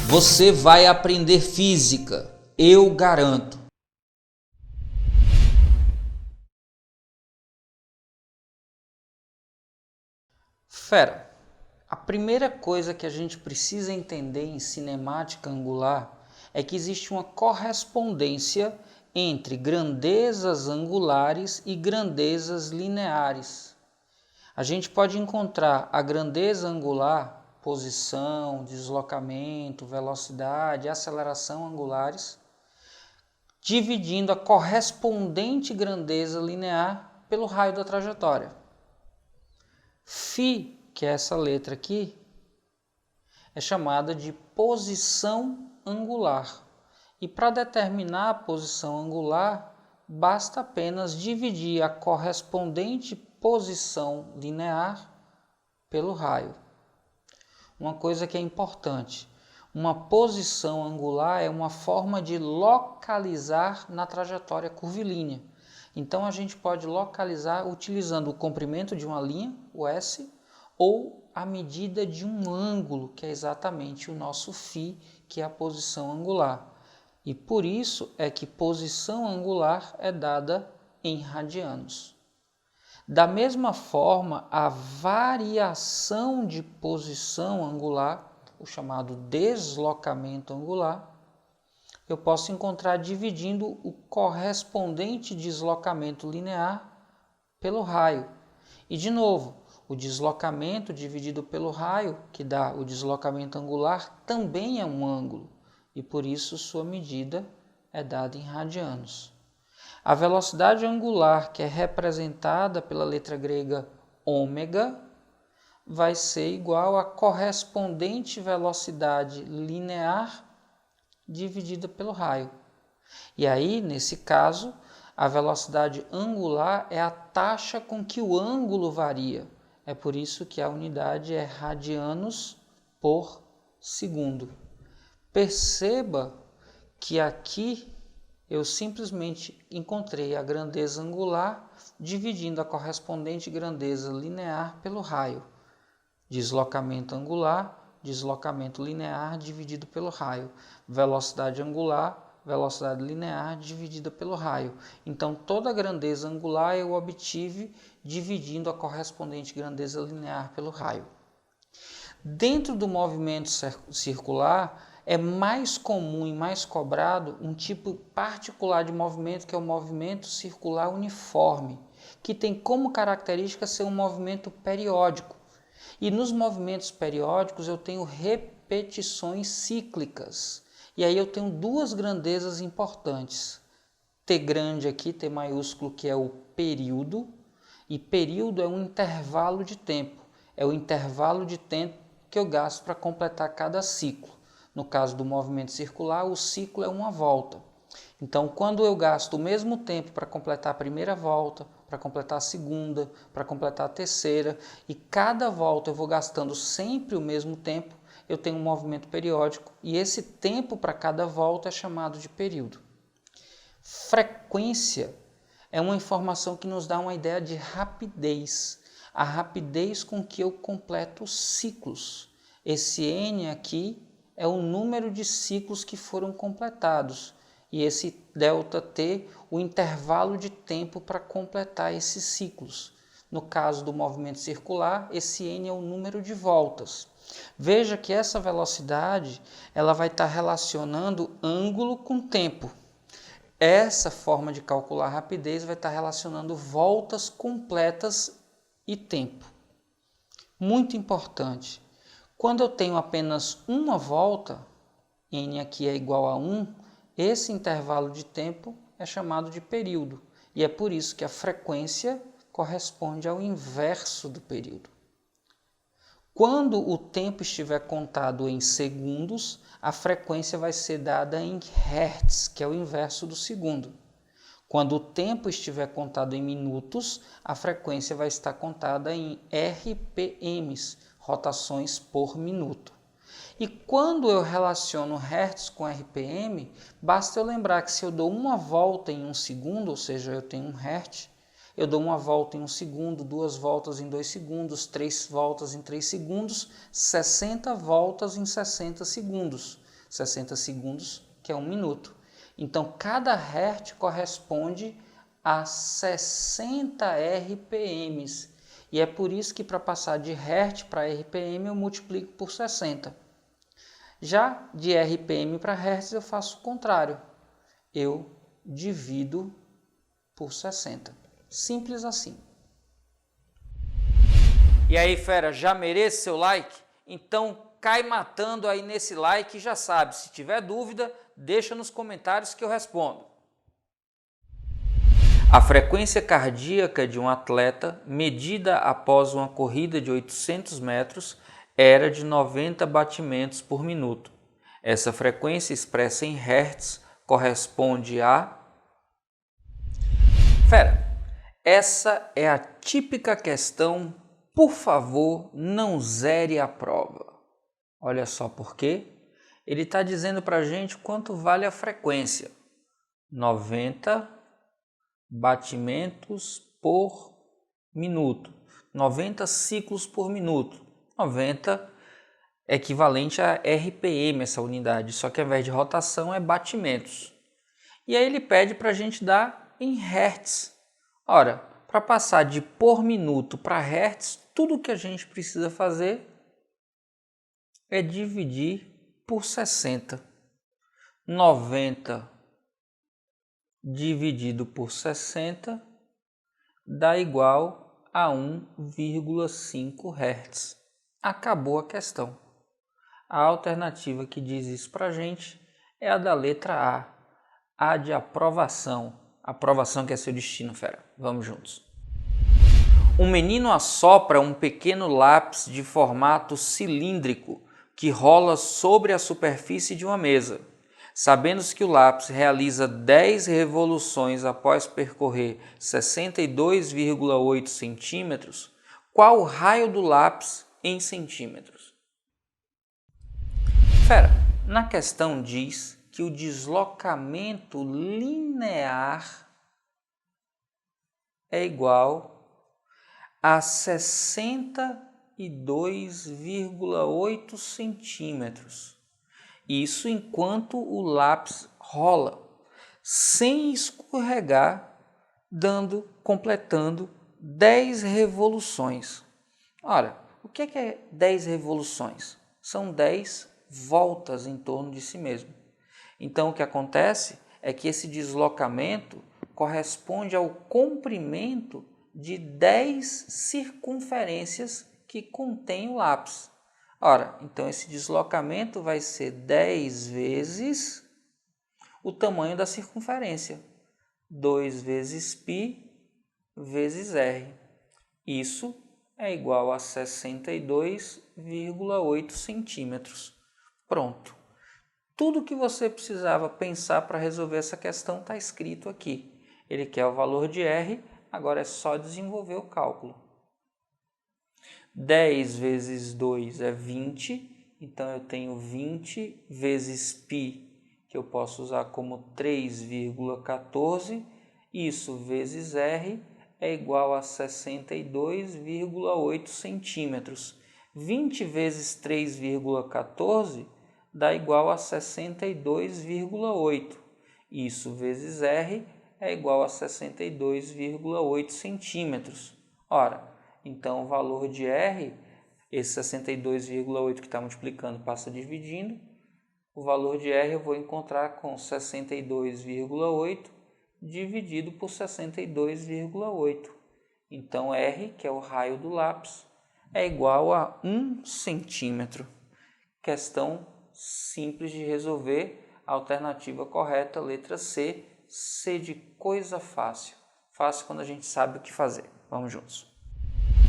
Você vai aprender física, eu garanto. Fera, a primeira coisa que a gente precisa entender em cinemática angular é que existe uma correspondência entre grandezas angulares e grandezas lineares. A gente pode encontrar a grandeza angular, posição, deslocamento, velocidade, aceleração angulares, dividindo a correspondente grandeza linear pelo raio da trajetória. Φ, que é essa letra aqui, é chamada de posição angular. E para determinar a posição angular, basta apenas dividir a correspondente posição linear pelo raio. Uma coisa que é importante, uma posição angular é uma forma de localizar na trajetória curvilínea. Então a gente pode localizar utilizando o comprimento de uma linha, o S, ou a medida de um ângulo, que é exatamente o nosso φ, que é a posição angular. E por isso é que posição angular é dada em radianos. Da mesma forma, a variação de posição angular, o chamado deslocamento angular, eu posso encontrar dividindo o correspondente deslocamento linear pelo raio. E de novo, o deslocamento dividido pelo raio, que dá o deslocamento angular, também é um ângulo, e por isso sua medida é dada em radianos. A velocidade angular, que é representada pela letra grega ômega, vai ser igual à correspondente velocidade linear dividida pelo raio. E aí, nesse caso, a velocidade angular é a taxa com que o ângulo varia. É por isso que a unidade é radianos por segundo. Perceba que aqui eu simplesmente encontrei a grandeza angular dividindo a correspondente grandeza linear pelo raio. Deslocamento angular, deslocamento linear dividido pelo raio. Velocidade angular, velocidade linear dividida pelo raio. Então, toda a grandeza angular eu obtive dividindo a correspondente grandeza linear pelo raio. Dentro do movimento circular, é mais comum e mais cobrado um tipo particular de movimento, que é o movimento circular uniforme, que tem como característica ser um movimento periódico. E nos movimentos periódicos eu tenho repetições cíclicas. E aí eu tenho duas grandezas importantes. T grande aqui, T maiúsculo, que é o período, e período é um intervalo de tempo. É o intervalo de tempo que eu gasto para completar cada ciclo. No caso do movimento circular, o ciclo é uma volta. Então, quando eu gasto o mesmo tempo para completar a primeira volta, para completar a segunda, para completar a terceira, e cada volta eu vou gastando sempre o mesmo tempo, eu tenho um movimento periódico, e esse tempo para cada volta é chamado de período. Frequência é uma informação que nos dá uma ideia de rapidez, a rapidez com que eu completo ciclos. Esse N aqui é o número de ciclos que foram completados, e esse ΔT, o intervalo de tempo para completar esses ciclos. No caso do movimento circular, esse N é o número de voltas. Veja que essa velocidade ela vai estar relacionando ângulo com tempo. Essa forma de calcular rapidez vai estar relacionando voltas completas e tempo. Muito importante. Quando eu tenho apenas uma volta, N aqui é igual a 1, esse intervalo de tempo é chamado de período. E é por isso que a frequência corresponde ao inverso do período. Quando o tempo estiver contado em segundos, a frequência vai ser dada em hertz, que é o inverso do segundo. Quando o tempo estiver contado em minutos, a frequência vai estar contada em RPMs, rotações por minuto. E quando eu relaciono Hertz com RPM, basta eu lembrar que se eu dou uma volta em 1 segundo, ou seja, eu tenho 1 Hertz, eu dou uma volta em 1 segundo, 2 voltas em 2 segundos, 3 voltas em 3 segundos, 60 voltas em 60 segundos. 60 segundos, que é 1 minuto. Então, cada hertz corresponde a 60 RPMs. E é por isso que para passar de hertz para RPM eu multiplico por 60. Já de RPM para hertz eu faço o contrário. Eu divido por 60. Simples assim. E aí, fera, já merece seu like? Então cai matando aí nesse like e já sabe, se tiver dúvida, deixa nos comentários que eu respondo. A frequência cardíaca de um atleta, medida após uma corrida de 800 metros, era de 90 batimentos por minuto. Essa frequência expressa em hertz corresponde a... Fera, essa é a típica questão, por favor, não zere a prova. Olha só por quê. Ele está dizendo para a gente quanto vale a frequência. 90 batimentos por minuto, 90 ciclos por minuto, 90 é equivalente a RPM essa unidade, só que ao invés de rotação é batimentos. E aí ele pede para a gente dar em hertz. Ora, para passar de por minuto para hertz, tudo que a gente precisa fazer é dividir por 60. 90 dividido por 60 dá igual a 1,5 Hz. Acabou a questão. A alternativa que diz isso para a gente é a da letra A de aprovação. Aprovação que é seu destino, fera. Vamos juntos. Um menino assopra um pequeno lápis de formato cilíndrico que rola sobre a superfície de uma mesa. Sabendo-se que o lápis realiza 10 revoluções após percorrer 62,8 centímetros, qual o raio do lápis em centímetros? Fera, na questão diz que o deslocamento linear é igual a 62,8 centímetros. Isso enquanto o lápis rola, sem escorregar, completando 10 revoluções. Ora, o que é 10 revoluções? São 10 voltas em torno de si mesmo. Então, o que acontece é que esse deslocamento corresponde ao comprimento de 10 circunferências que contém o lápis. Ora, então esse deslocamento vai ser 10 vezes o tamanho da circunferência. 2 vezes π vezes r. Isso é igual a 62,8 centímetros. Pronto. Tudo que você precisava pensar para resolver essa questão está escrito aqui. Ele quer o valor de r, agora é só desenvolver o cálculo. 10 vezes 2 é 20, então eu tenho 20 vezes π, que eu posso usar como 3,14, isso vezes r é igual a 62,8 centímetros. 20 vezes 3,14 dá igual a 62,8. Isso vezes r é igual a 62,8 centímetros. Ora, então o valor de r, esse 62,8 que está multiplicando passa dividindo, o valor de r eu vou encontrar com 62,8 dividido por 62,8. Então r, que é o raio do lápis, é igual a 1 centímetro. Questão simples de resolver, alternativa correta, letra C, C de coisa fácil. Fácil quando a gente sabe o que fazer. Vamos juntos.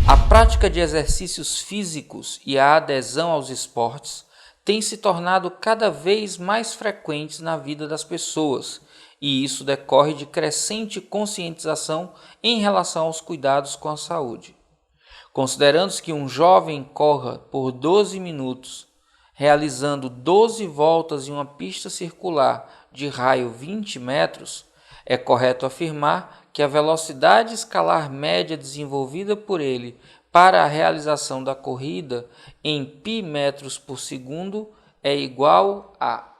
A prática de exercícios físicos e a adesão aos esportes têm se tornado cada vez mais frequentes na vida das pessoas, e isso decorre de crescente conscientização em relação aos cuidados com a saúde. Considerando-se que um jovem corra por 12 minutos, realizando 12 voltas em uma pista circular de raio 20 metros, é correto afirmar que a velocidade escalar média desenvolvida por ele para a realização da corrida em π metros por segundo é igual a...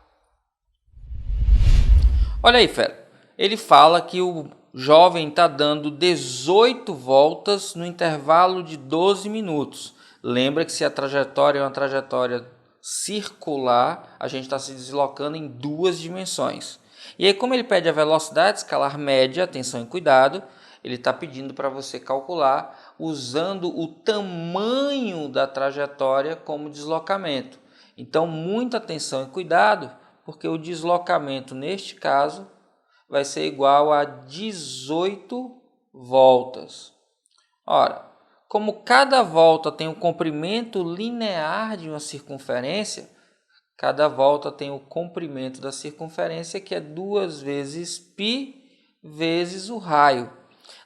Olha aí, fera. Ele fala que o jovem está dando 18 voltas no intervalo de 12 minutos. Lembra que se a trajetória é uma trajetória circular, a gente está se deslocando em duas dimensões. E aí, como ele pede a velocidade escalar média, atenção e cuidado, ele está pedindo para você calcular usando o tamanho da trajetória como deslocamento. Então, muita atenção e cuidado, porque o deslocamento neste caso vai ser igual a 18 voltas. Ora, como cada volta tem o comprimento linear de uma circunferência, cada volta tem o comprimento da circunferência, que é 2 vezes π vezes o raio.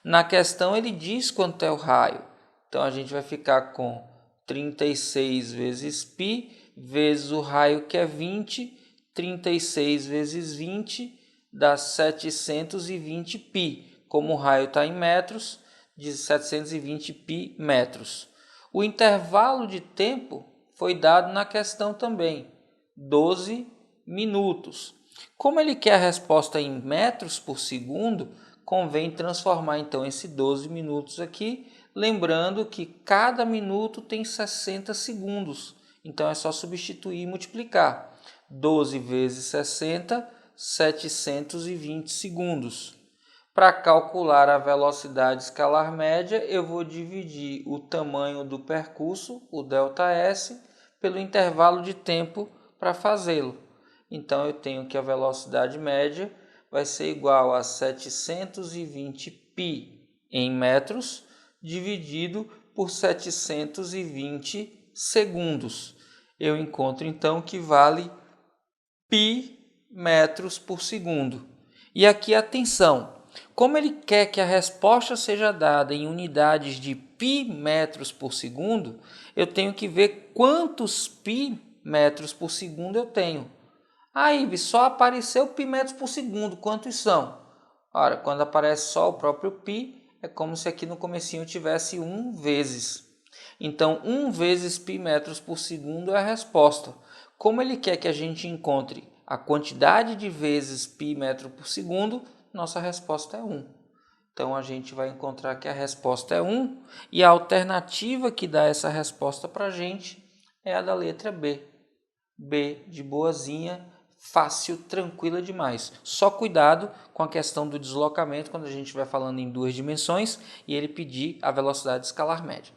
Na questão ele diz quanto é o raio. Então a gente vai ficar com 36 vezes π vezes o raio, que é 20. 36 vezes 20 dá 720 π. Como o raio está em metros, de 720 π metros. O intervalo de tempo foi dado na questão também, 12 minutos. Como ele quer a resposta em metros por segundo, convém transformar então esse 12 minutos aqui, lembrando que cada minuto tem 60 segundos. Então é só substituir e multiplicar. 12 vezes 60, 720 segundos. Para calcular a velocidade escalar média, eu vou dividir o tamanho do percurso, o ΔS, pelo intervalo de tempo para fazê-lo. Então, eu tenho que a velocidade média vai ser igual a 720 π em metros, dividido por 720 segundos. Eu encontro, então, que vale π metros por segundo. E aqui, atenção! Como ele quer que a resposta seja dada em unidades de π metros por segundo, eu tenho que ver quantos π metros por segundo eu tenho. Aí, só apareceu π metros por segundo. Quantos são? Ora, quando aparece só o próprio π, é como se aqui no comecinho tivesse 1 vezes. Então, 1 vezes π metros por segundo é a resposta. Como ele quer que a gente encontre a quantidade de vezes π metro por segundo, nossa resposta é 1. Então, a gente vai encontrar que a resposta é 1 e a alternativa que dá essa resposta para a gente é a da letra B. B de boazinha, fácil, tranquila demais. Só cuidado com a questão do deslocamento quando a gente vai falando em duas dimensões e ele pedir a velocidade escalar média.